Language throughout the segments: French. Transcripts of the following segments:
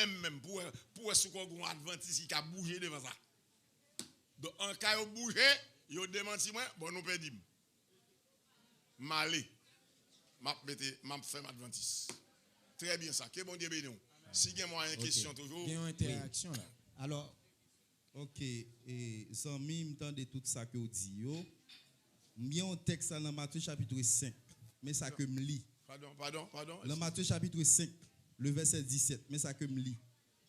même pour ce qu'on a adventiste qui a bougé devant ça. Donc en cas où bougé, il a démenti moi, bon nous perdons. Malé. M'a fait adventiste. Très bien ça. Que bon Dieu bénisse. Si il y a une question toujours. Il y a une interaction là. Alors, ok, et Zami, m'entendez tout ça que vous dites. Il y a un texte dans Matthieu chapitre 5, mais ça que me lit. Pardon. Dans Matthieu chapitre 5, le verset 17, mais ça que me lit.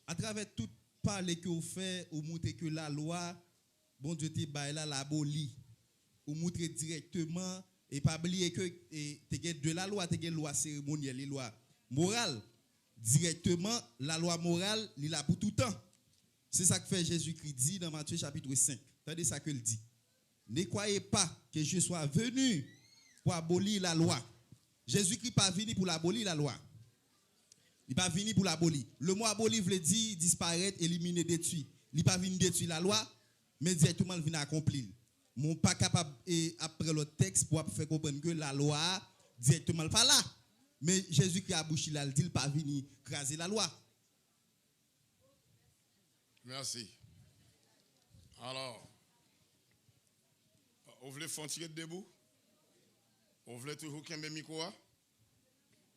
À travers tout parler que vous faites, vous montrez que la loi, bon Dieu te bail là, l'aboli. Vous montrez directement, et pas oublier que de la loi, tu as loi cérémonielle, les lois morales. Directement, la loi morale, il a pour tout temps. C'est ça que fait Jésus-Christ dit dans Matthieu chapitre 5. Attendez ça que il dit. Ne croyez pas que je sois venu pour abolir la loi. Jésus-Christ n'est pas venu pour l'abolir la loi. Il n'est pas venu pour l'abolir. Le mot abolir veut dire disparaître, éliminer, détruire. Il n'est pas venu détruire la loi, mais directement il vient accomplir. Mon pas capable, après le texte, pour faire comprendre que la loi, directement, pas là. Mais Jésus-Christ a bouché là, il dit, il n'est pas venu craser la loi. Merci. Alors, vous voulez faire tirer debout? Vous voulez toujours qu'il y ait un micro?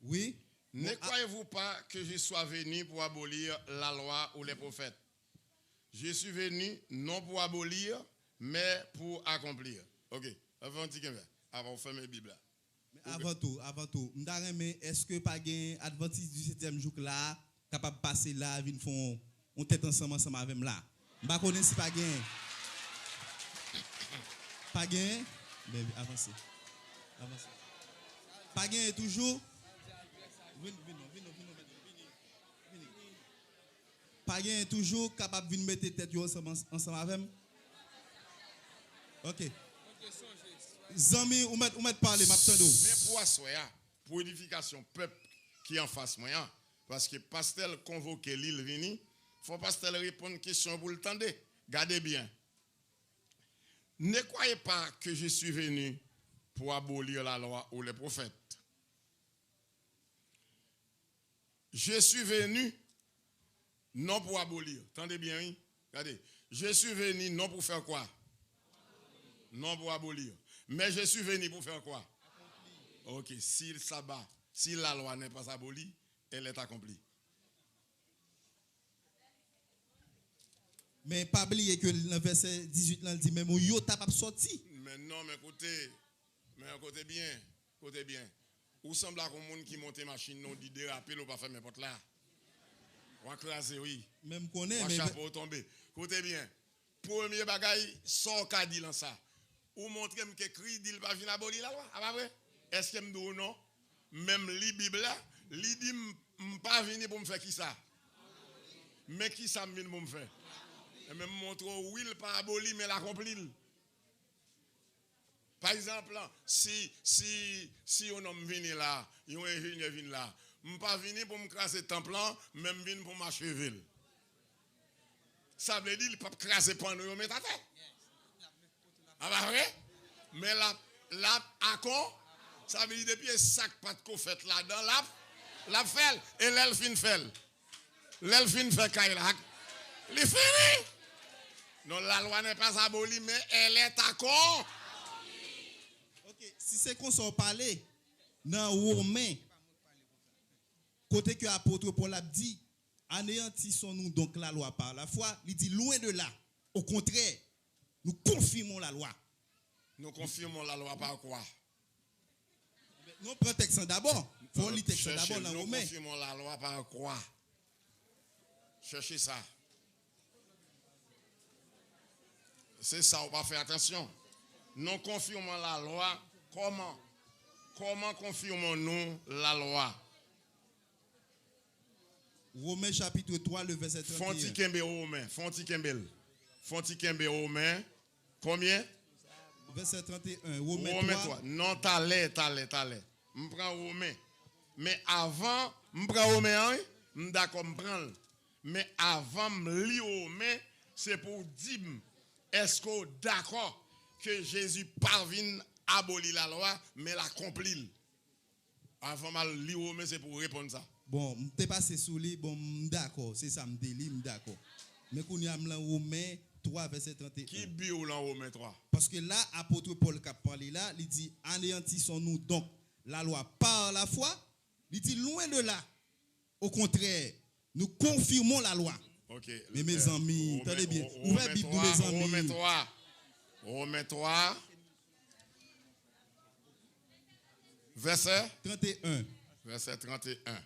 Oui. Ne croyez-vous pas que je sois venu pour abolir la loi ou les prophètes? Je suis venu non pour abolir, mais pour accomplir. Ok. Avant de faire mes Bibles. Avant tout, est-ce que pas gain adventiste du 7e jour là capable de passer là, venir font on tête ensemble avec là. M'pa connais si pas gain. Pas gain, mais avancez. Pas gain toujours. Pas gain toujours capable de venir mettre tête ensemble avec. OK. Zami, ou met parler, m'attendons. Mais pour assoya, pour édification peuple qui en face moi, parce que pasteur convoqué l'île vini, faut pasteur répondre question pour le tendre. Gardez bien. Ne croyez pas que je suis venu pour abolir la loi ou les prophètes. Je suis venu non pour abolir. Tendez bien, oui? Regardez. Je suis venu non pour faire quoi? Non pour abolir. Mais je suis venu pour faire quoi? Ok, si le sabbat, si la loi n'est pas abolie, elle est accomplie. Mais pas oublier que le verset 18 là, il dit même yo t'a pas sorti. Mais non, mais écoutez bien. Ou semble à un monde qui monte machine non dit déraper ou pas faire n'importe là. Ou écraser oui. Même connaît mais chapeau tomber. Écoutez bien. Premier bagaille sans qu'a dit dans ça. Ou montrer que cri dit pas venir abolir la loi. Ah pas vrai? Est-ce que me dit non? Même li Bible là, li dit pas venir pour me faire qui ça? Mais qui ça me vient pour me faire? Et même montre oui, il pas aboli mais l'accompli. Par exemple, si on homme vient là, un ingénieur vient là, je pas venir pour me craser le temple, même venir pour marcher ville. Ça veut dire qu'il ne peut pas craser pendant qu'on met à terre. Ah bah vrai? Mais la accord, ça veut dire depuis sac pas de qu'on fait là-dedans, la fait, et l'elfine fait. L'elfine fait kailak. Il fini. Non, la loi n'est pas abolie, mais elle est accord. Ok, si c'est qu'on s'en parler, dans Romain, côté que l'apôtre Paul a dit, anéantissons-nous donc la loi par la foi, il dit loin de là. Au contraire, nous confirmons la loi. Nous confirmons la loi par quoi? Nous prenons texte d'abord. Il faut lire texte d'abord dans Romain. Nous confirmons la loi par quoi? Cherchez ça. C'est ça, on va faire attention. Nous confirmons la loi. Comment? Comment confirmons-nous la loi? Romains chapitre 3, le verset 31. Fonti Kembe Romain. Combien? Verset 31. Romain 3. Non, t'allais. Je prends Romain. Mais avant, je prends Romain, je d'accord, je prends. Mais avant de lire Romain, c'est pour dire, est-ce que d'accord que Jésus parvient à abolir la loi, mais l'accomplit? Avant de lire Romain, c'est pour répondre ça. bon, m'te passé sous lui, bon, d'accord, c'est ça, m'te li, d'accord. Mais qu'on y a en Romains 3, verset 31. Qui bio là Romains 3? Parce que là, apôtre Paul qui a parlé là, il dit, anéantissons-nous donc la loi par la foi. Il dit, loin de là. Au contraire, nous confirmons la loi. Ok. Mais mes amis, attendez bien, ouvrez Bible pour les amis. Romains 3. Romains 3. Verset 31. Verset 31.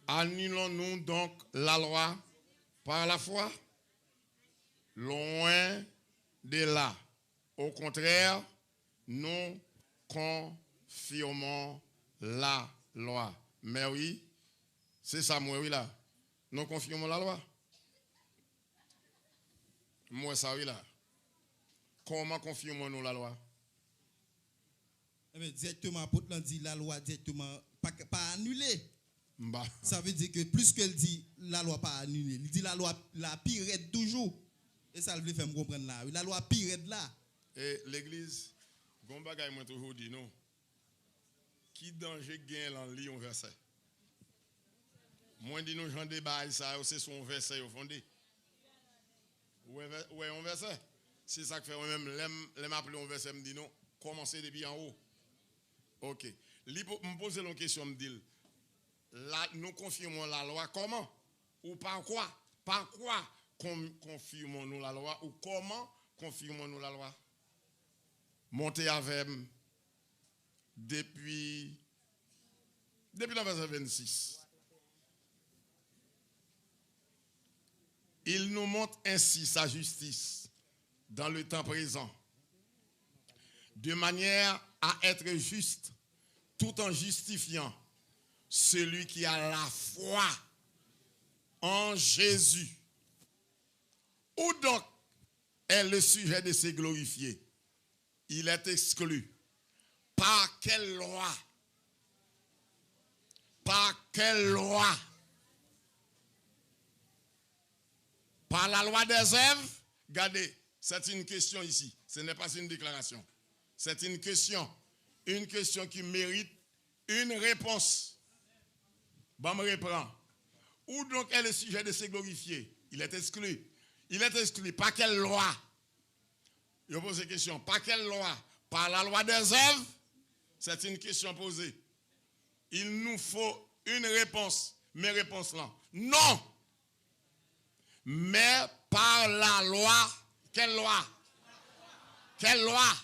Annulons-nous donc la loi par la foi? Loin de là. Au contraire, nous confirmons la loi. Mais oui, c'est ça, moi, oui, là. Nous confirmons la loi. Moi, ça, oui, là. Comment confirmons-nous la loi? Mais directement, pour dit la loi directement, pas annulée. Bah. Ça veut dire que plus qu'elle dit la loi pas annulée, il dit la loi la pire est toujours. Et ça veut faire me comprendre là. La loi pire est là. Et l'église, Gomba Gaï m'a toujours dit non. Qui danger gagne en lit un verset? Moi, dis nous, j'en débat ça, c'est son verset au fondé. Ouais, un verset. C'est ça que fait moi-même, l'aime appeler un verset, me dit non, commencez depuis en haut. Ok. Me poser une question, me dit, nous confirmons la loi comment? Ou par quoi? Par quoi confirmons-nous la loi? Ou comment confirmons-nous la loi? Montez avec depuis le verset 26. Il nous montre ainsi sa justice dans le temps présent, de manière à être juste, tout en justifiant celui qui a la foi en Jésus. Où donc est le sujet de se glorifier? Il est exclu. Par quelle loi? Par quelle loi? Par la loi des œuvres? Regardez, c'est une question ici. Ce n'est pas une déclaration. C'est une question qui mérite une réponse. Bon, me reprend. Où donc est le sujet de se glorifier? Il est exclu. Il est exclu. Par quelle loi? Je pose la question. Par quelle loi? Par la loi des œuvres? C'est une question posée. Il nous faut une réponse. Mes réponses là. Non! Mais par la loi. Quelle loi? Quelle loi?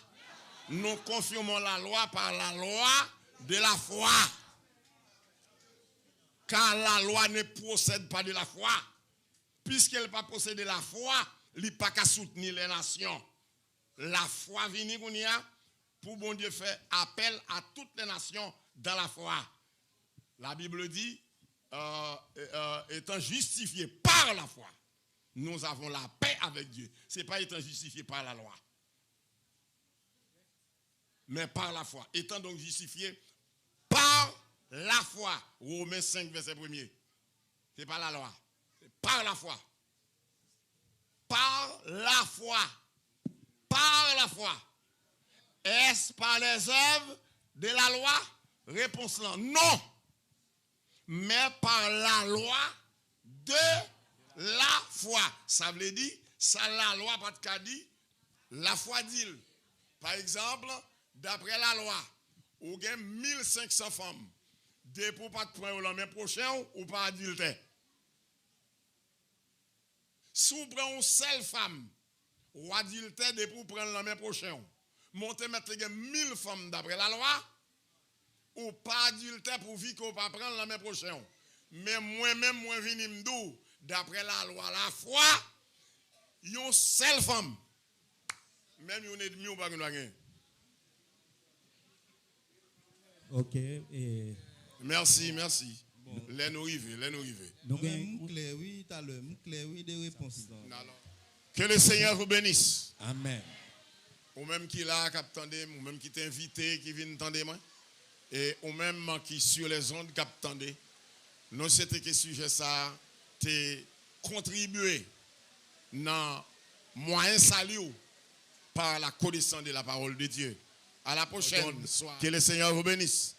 Nous confirmons la loi par la loi de la foi. Car la loi ne procède pas de la foi. Puisqu'elle n'a pas procédé de la foi, elle n'a pas qu'à soutenir les nations. La foi vient pour bon Dieu faire appel à toutes les nations dans la foi. La Bible dit, étant justifié par la foi, nous avons la paix avec Dieu. Ce n'est pas étant justifié par la loi, mais par la foi. Étant donc justifié par la foi. Romains 5, verset 1er. Ce n'est pas la loi. C'est par la foi. Par la foi. Par la foi. Est-ce par les œuvres de la loi? Réponse là, non. Mais par la loi de la foi. Ça veut dire, ça la loi pas de cas dit, la foi dit. Par exemple, d'après la loi, ou gain 1500 femmes, de pour pas de prendre l'an prochain ou pas adultère. Si vous prenez une seule femme, ou adultère de pour prendre l'an prochain, montez mettre 1000 femmes d'après la loi, ou pas adultère pour vivre qu'on pas prendre l'an prochain. Mais moi-même, moi vini m'dou, d'après la loi, la foi, une seule femme, même une et demi ou pas rien. Ok. Et... Merci. Bon. Les nous river. Donc, clair, oui, t'as le clair, oui, des réponses. Que le Seigneur vous bénisse. Amen. Ou même qui là, qui attendait, ou même qui t'a invité, qui vient t'entendre moi, et ou même qui sur les ondes qui attendait. Nous c'était que sujet ça, t'es contribué dans moyen salut par la connaissance de la parole de Dieu. À la prochaine. Que le Seigneur vous bénisse.